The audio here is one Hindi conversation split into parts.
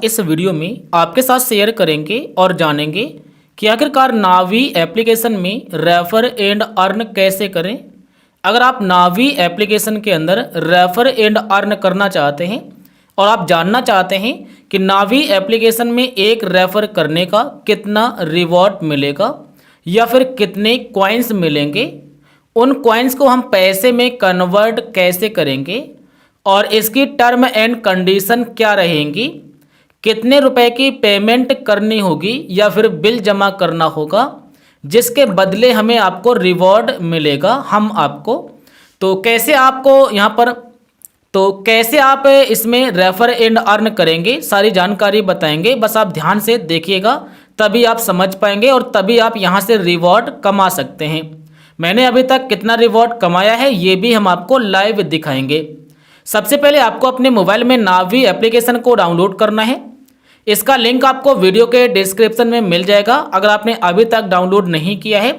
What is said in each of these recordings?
इस वीडियो में आपके साथ शेयर करेंगे और जानेंगे कि आखिरकार नावी एप्लीकेशन में रेफर एंड अर्न कैसे करें। अगर आप नावी एप्लीकेशन के अंदर रेफर एंड अर्न करना चाहते हैं और आप जानना चाहते हैं कि नावी एप्लीकेशन में एक रेफर करने का कितना रिवॉर्ड मिलेगा या फिर कितने कॉइन्स मिलेंगे, उन कॉइन्स को हम पैसे में कन्वर्ट कैसे करेंगे और इसकी टर्म एंड कंडीशन क्या रहेंगी, कितने रुपए की पेमेंट करनी होगी या फिर बिल जमा करना होगा जिसके बदले हमें आपको रिवॉर्ड मिलेगा हम आपको, तो कैसे आप इसमें रेफर एंड अर्न करेंगे सारी जानकारी बताएंगे। बस आप ध्यान से देखिएगा, तभी आप समझ पाएंगे और तभी आप यहाँ से रिवॉर्ड कमा सकते हैं। मैंने अभी तक कितना रिवॉर्ड कमाया है ये भी हम आपको लाइव दिखाएंगे। सबसे पहले आपको अपने मोबाइल में नावी एप्लीकेशन को डाउनलोड करना है। इसका लिंक आपको वीडियो के डिस्क्रिप्शन में मिल जाएगा। अगर आपने अभी तक डाउनलोड नहीं किया है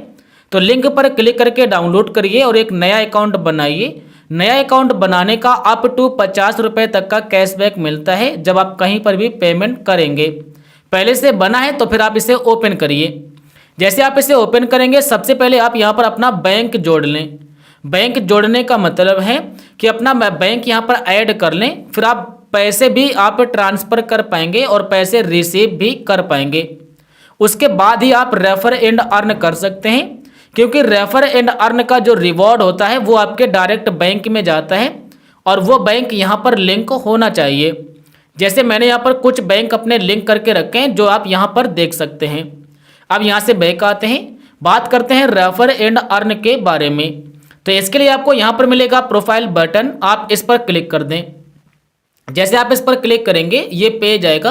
तो लिंक पर क्लिक करके डाउनलोड करिए और एक नया अकाउंट बनाइए। नया अकाउंट बनाने का अप टू 50 रुपये तक का कैशबैक मिलता है जब आप कहीं पर भी पेमेंट करेंगे। पहले से बना है तो फिर आप इसे ओपन करिए। जैसे आप इसे ओपन करेंगे सबसे पहले आप यहाँ पर अपना बैंक जोड़ लें। बैंक जोड़ने का मतलब है कि अपना बैंक यहाँ पर ऐड कर लें, फिर आप पैसे भी आप ट्रांसफ़र कर पाएंगे और पैसे रिसीव भी कर पाएंगे। उसके बाद ही आप रेफर एंड अर्न कर सकते हैं, क्योंकि रेफर एंड अर्न का जो रिवॉर्ड होता है वो आपके डायरेक्ट बैंक में जाता है और वो बैंक यहाँ पर लिंक होना चाहिए। जैसे मैंने यहाँ पर कुछ बैंक अपने लिंक करके रखे हैं जो आप यहाँ पर देख सकते हैं। अब यहाँ से बैक आते हैं, बात करते हैं रेफर एंड अर्न के बारे में। तो इसके लिए आपको यहाँ पर मिलेगा प्रोफाइल बटन, आप इस पर क्लिक कर दें। जैसे आप इस पर क्लिक करेंगे ये पेज आएगा।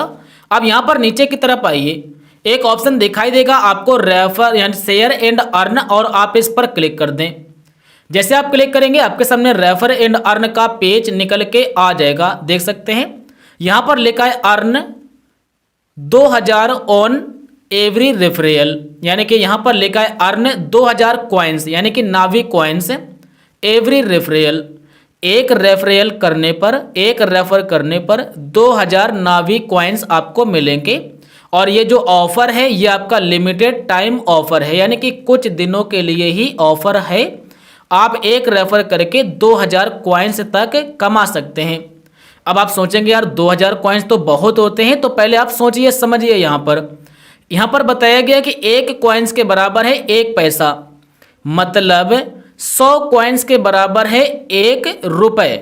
अब यहाँ पर नीचे की तरफ आइए, एक ऑप्शन दिखाई देगा आपको रेफर यानी शेयर एंड अर्न, और आप इस पर क्लिक कर दें। जैसे आप क्लिक करेंगे आपके सामने रेफर एंड अर्न का पेज निकल के आ जाएगा, देख सकते हैं। यहाँ पर लिखा है अर्न 2000 ऑन एवरी रेफरल, यानी कि यहाँ पर लिखा है अर्न 2000 कॉइन्स यानी कि नावी कॉइन्स एवरी रेफरल। एक रेफरल करने पर, एक रेफर करने पर 2000 नावी कॉइन्स आपको मिलेंगे। और ये जो ऑफर है ये आपका लिमिटेड टाइम ऑफर है, यानी कि कुछ दिनों के लिए ही ऑफर है। आप एक रेफर करके 2000 कॉइन्स तक कमा सकते हैं। अब आप सोचेंगे यार 2000 कॉइन्स तो बहुत होते हैं, तो पहले आप सोचिए समझिए। यहाँ पर बताया गया कि एक कॉइन्स के बराबर है 1 पैसा, मतलब 100 कॉइन्स के बराबर है 1 रुपये।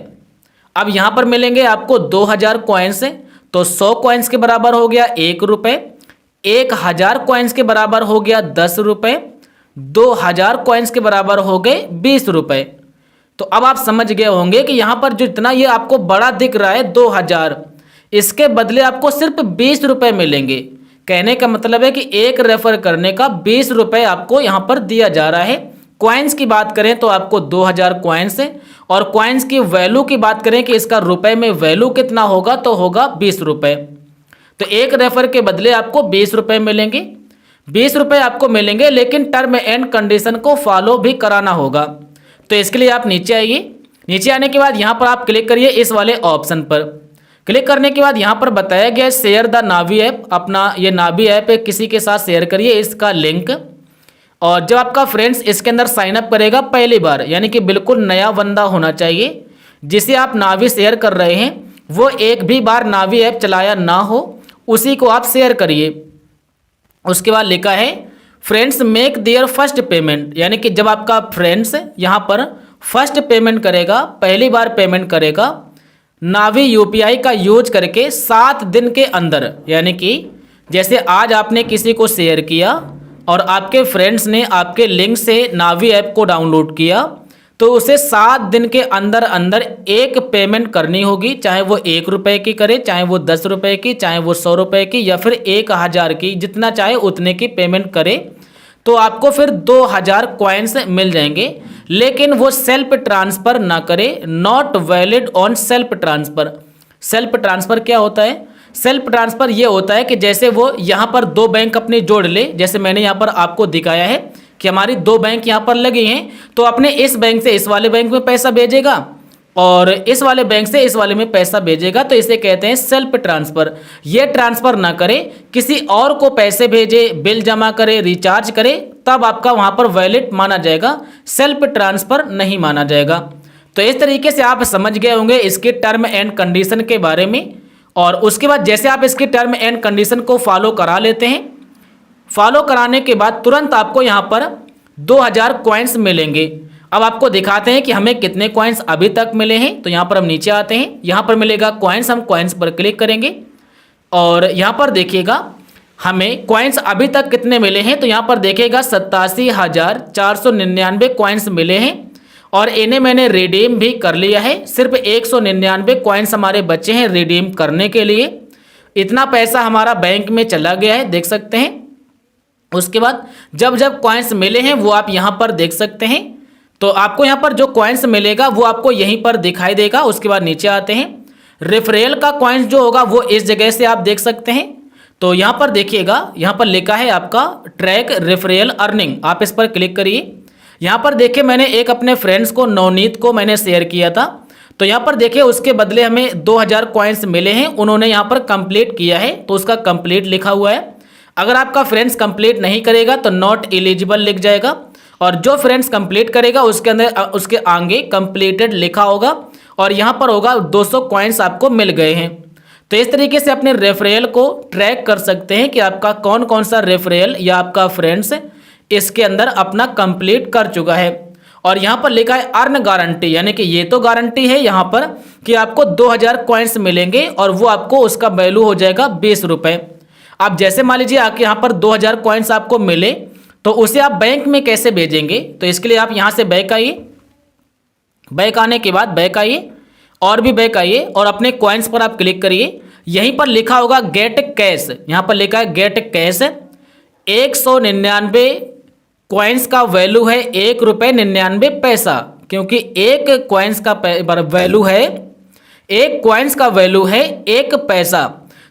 अब यहाँ पर मिलेंगे आपको 2000 कॉइन्स, तो 100 कॉइन्स के बराबर हो गया 1 रुपये, 1000 कॉइन्स के बराबर हो गया 10 रुपये, 2000 कॉइन्स के बराबर हो गए 20 रुपये। तो अब आप समझ गए होंगे कि यहाँ पर जो इतना ये आपको बड़ा दिख रहा है 2000, इसके बदले आपको सिर्फ 20 रुपये मिलेंगे। कहने का मतलब है कि एक रेफर करने का 20 रुपये आपको यहाँ पर दिया जा रहा है। कॉइन्स की बात करें तो आपको 2000 कॉइन्स है, और कॉइन्स की वैल्यू की बात करें कि इसका रुपए में वैल्यू कितना होगा तो होगा 20 रुपये। तो एक रेफर के बदले आपको 20 रुपये मिलेंगे। 20 रुपये आपको मिलेंगे, लेकिन टर्म एंड कंडीशन को फॉलो भी कराना होगा। तो इसके लिए आप नीचे आइए। नीचे आने के बाद यहाँ पर आप क्लिक करिए इस वाले ऑप्शन पर। क्लिक करने के बाद यहाँ पर बताया गया है शेयर द नावी ऐप। अपना ये नावी ऐप किसी के साथ शेयर करिए इसका लिंक। और जब आपका फ्रेंड्स इसके अंदर साइन अप करेगा पहली बार, यानी कि बिल्कुल नया बंदा होना चाहिए, जिसे आप नावी शेयर कर रहे हैं वो एक भी बार नावी ऐप चलाया ना हो, उसी को आप शेयर करिए। उसके बाद लिखा है friends make their first payment, यानी कि जब आपका फ्रेंड्स यहाँ पर फर्स्ट पेमेंट करेगा, पहली बार पेमेंट करेगा नावी यूपीआई का यूज करके 7 दिन के अंदर, यानी कि जैसे आज आपने किसी को शेयर किया और आपके फ्रेंड्स ने आपके लिंक से नावी ऐप को डाउनलोड किया, तो उसे 7 दिन के अंदर अंदर एक पेमेंट करनी होगी। चाहे वो 1 रुपये की करे, चाहे वो 10 रुपये की, चाहे वो 100 रुपये की, या फिर 1000 की, जितना चाहे उतने की पेमेंट करे, तो आपको फिर 2000 कॉइन्स मिल जाएंगे। लेकिन वो सेल्फ ट्रांसफ़र ना करे, not valid on self transfer. Self transfer क्या होता है? सेल्फ ट्रांसफ़र ये होता है कि जैसे वो यहाँ पर 2 बैंक अपने जोड़ ले, जैसे मैंने यहाँ पर आपको दिखाया है कि हमारी 2 बैंक यहाँ पर लगी हैं, तो अपने इस बैंक से इस वाले बैंक में पैसा भेजेगा और इस वाले बैंक से इस वाले में पैसा भेजेगा, तो इसे कहते हैं सेल्फ ट्रांसफ़र। ये ट्रांसफ़र ना करे, किसी और को पैसे भेजे, बिल जमा करे, रिचार्ज करे, तब आपका वहाँ पर वैलिड माना जाएगा, सेल्फ ट्रांसफ़र नहीं माना जाएगा। तो इस तरीके से आप समझ गए होंगे इसके टर्म एंड कंडीशन के बारे में। और उसके बाद जैसे आप इसके टर्म एंड कंडीशन को फॉलो करा लेते हैं, फॉलो कराने के बाद तुरंत आपको यहाँ पर 2000 कॉइन्स मिलेंगे। अब आपको दिखाते हैं कि हमें कितने कॉइन्स अभी तक मिले हैं। तो यहाँ पर हम नीचे आते हैं, यहाँ पर मिलेगा कॉइन्स, हम कॉइन्स पर क्लिक करेंगे और यहाँ पर देखिएगा हमें कॉइन्स अभी तक कितने मिले हैं। तो यहाँ पर देखिएगा 87,499 कॉइन्स मिले हैं और इन्हें मैंने रिडीम भी कर लिया है। सिर्फ 199 कॉइन्स हमारे बचे हैं रिडीम करने के लिए। इतना पैसा हमारा बैंक में चला गया है, देख सकते हैं। उसके बाद जब जब कॉइन्स मिले हैं वो आप यहाँ पर देख सकते हैं। तो आपको यहाँ पर जो कॉइन्स मिलेगा वो आपको यहीं पर दिखाई देगा। उसके बाद नीचे आते हैं, रेफरेल का कॉइन्स जो होगा वो इस जगह से आप देख सकते हैं। तो यहाँ पर देखिएगा, यहाँ पर लिखा है आपका ट्रैक रेफरेल अर्निंग, आप इस पर क्लिक करिए। यहाँ पर देखिए मैंने एक अपने फ्रेंड्स को, नवनीत को मैंने शेयर किया था। तो यहाँ पर देखिए उसके बदले हमें 2000 कॉइन्स मिले हैं, उन्होंने यहाँ पर कंप्लीट किया है, तो उसका कंप्लीट लिखा हुआ है। अगर आपका फ्रेंड्स कंप्लीट नहीं करेगा तो नॉट एलिजिबल लिख जाएगा, और जो फ्रेंड्स कंप्लीट करेगा उसके अंदर उसके आगे कंप्लीटेड लिखा होगा और यहाँ पर होगा 200 कॉइन्स आपको मिल गए हैं। तो इस तरीके से अपने रेफरेल को ट्रैक कर सकते हैं कि आपका कौन कौन सा रेफरेल या आपका फ्रेंड्स इसके अंदर अपना कंप्लीट कर चुका है। और यहाँ पर लिखा है अर्न गारंटी, यानी कि ये तो गारंटी है यहाँ पर कि आपको 2000 कॉइन्स मिलेंगे और वो आपको उसका वैल्यू हो जाएगा 20 रुपये। आप जैसे मान लीजिए आपके यहाँ पर 2000 कॉइन्स आपको मिले, तो उसे आप बैंक में कैसे भेजेंगे। तो इसके लिए आप यहाँ से बैक आइए, बैक आने के बाद बैक आइए और भी बैक आइए और अपने कॉइन्स पर आप क्लिक करिए। यहीं पर लिखा होगा गेट कैश, यहाँ पर लिखा है गेट कैश। 199 कॉइन्स का वैल्यू है 1 रुपये 99 पैसा, क्योंकि एक कॉइन्स का वैल्यू है, एक कॉइन्स का वैल्यू है 1 पैसा।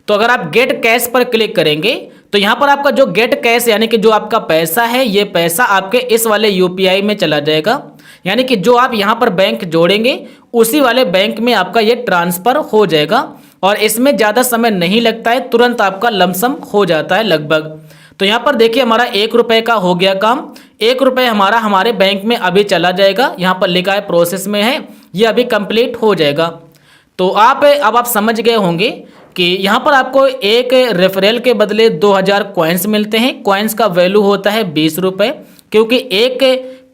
तो अगर आप गेट कैश पर क्लिक करेंगे तो यहाँ पर आपका जो गेट कैश यानी कि जो आपका पैसा है, ये पैसा आपके इस वाले यूपीआई में चला जाएगा, यानी कि जो आप यहाँ पर बैंक जोड़ेंगे उसी वाले बैंक में आपका ये ट्रांसफ़र हो जाएगा। और इसमें ज़्यादा समय नहीं लगता है, तुरंत आपका लमसम हो जाता है लगभग। तो यहाँ पर देखिए हमारा 1 रुपये का हो गया काम, 1 रुपये हमारा हमारे बैंक में अभी चला जाएगा। यहाँ पर लिखा है प्रोसेस में है, ये अभी कंप्लीट हो जाएगा। तो अब आप समझ गए होंगे कि यहाँ पर आपको एक रेफरेल के बदले 2000 कॉइन्स मिलते हैं। कॉइन्स का वैल्यू होता है 20 रुपये, क्योंकि एक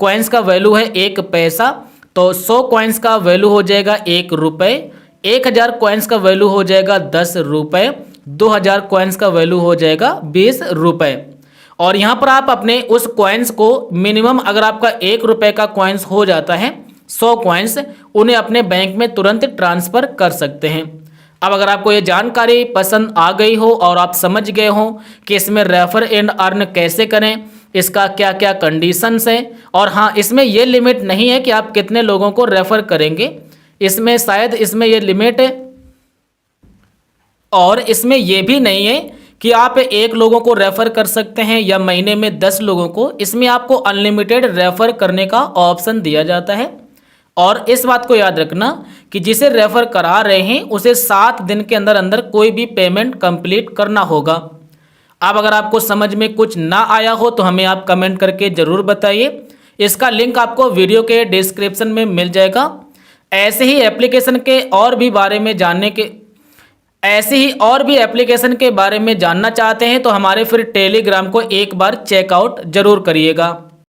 कॉइन्स का वैल्यू है 1 पैसा। तो 100 कॉइन्स का वैल्यू हो जाएगा 1 रुपये, 1000 कॉइन्स का वैल्यू हो जाएगा 10 रुपये, 2000 कॉइन्स का वैल्यू हो जाएगा 20 रुपये। और यहाँ पर आप अपने उस कॉइन्स को मिनिमम, अगर आपका 1 रुपये का कॉइन्स हो जाता है 100 कॉइन्स, उन्हें अपने बैंक में तुरंत ट्रांसफ़र कर सकते हैं। अब अगर आपको ये जानकारी पसंद आ गई हो और आप समझ गए हो कि इसमें रेफर एंड अर्न कैसे करें, इसका क्या क्या कंडीशंस है, और हाँ इसमें ये लिमिट नहीं है कि आप कितने लोगों को रेफ़र करेंगे, इसमें शायद इसमें ये लिमिट है, और इसमें यह भी नहीं है कि आप 1 लोगों को रेफ़र कर सकते हैं या महीने में 10 लोगों को। इसमें आपको अनलिमिटेड रेफ़र करने का ऑप्शन दिया जाता है। और इस बात को याद रखना कि जिसे रेफ़र करा रहे हैं उसे 7 दिन के अंदर अंदर कोई भी पेमेंट कंप्लीट करना होगा। अब अगर आपको समझ में कुछ ना आया हो तो हमें आप कमेंट करके ज़रूर बताइए। इसका लिंक आपको वीडियो के डिस्क्रिप्शन में मिल जाएगा। ऐसे ही एप्लीकेशन के और भी एप्लीकेशन के बारे में जानना चाहते हैं तो हमारे फिर टेलीग्राम को एक बार चेकआउट ज़रूर करिएगा।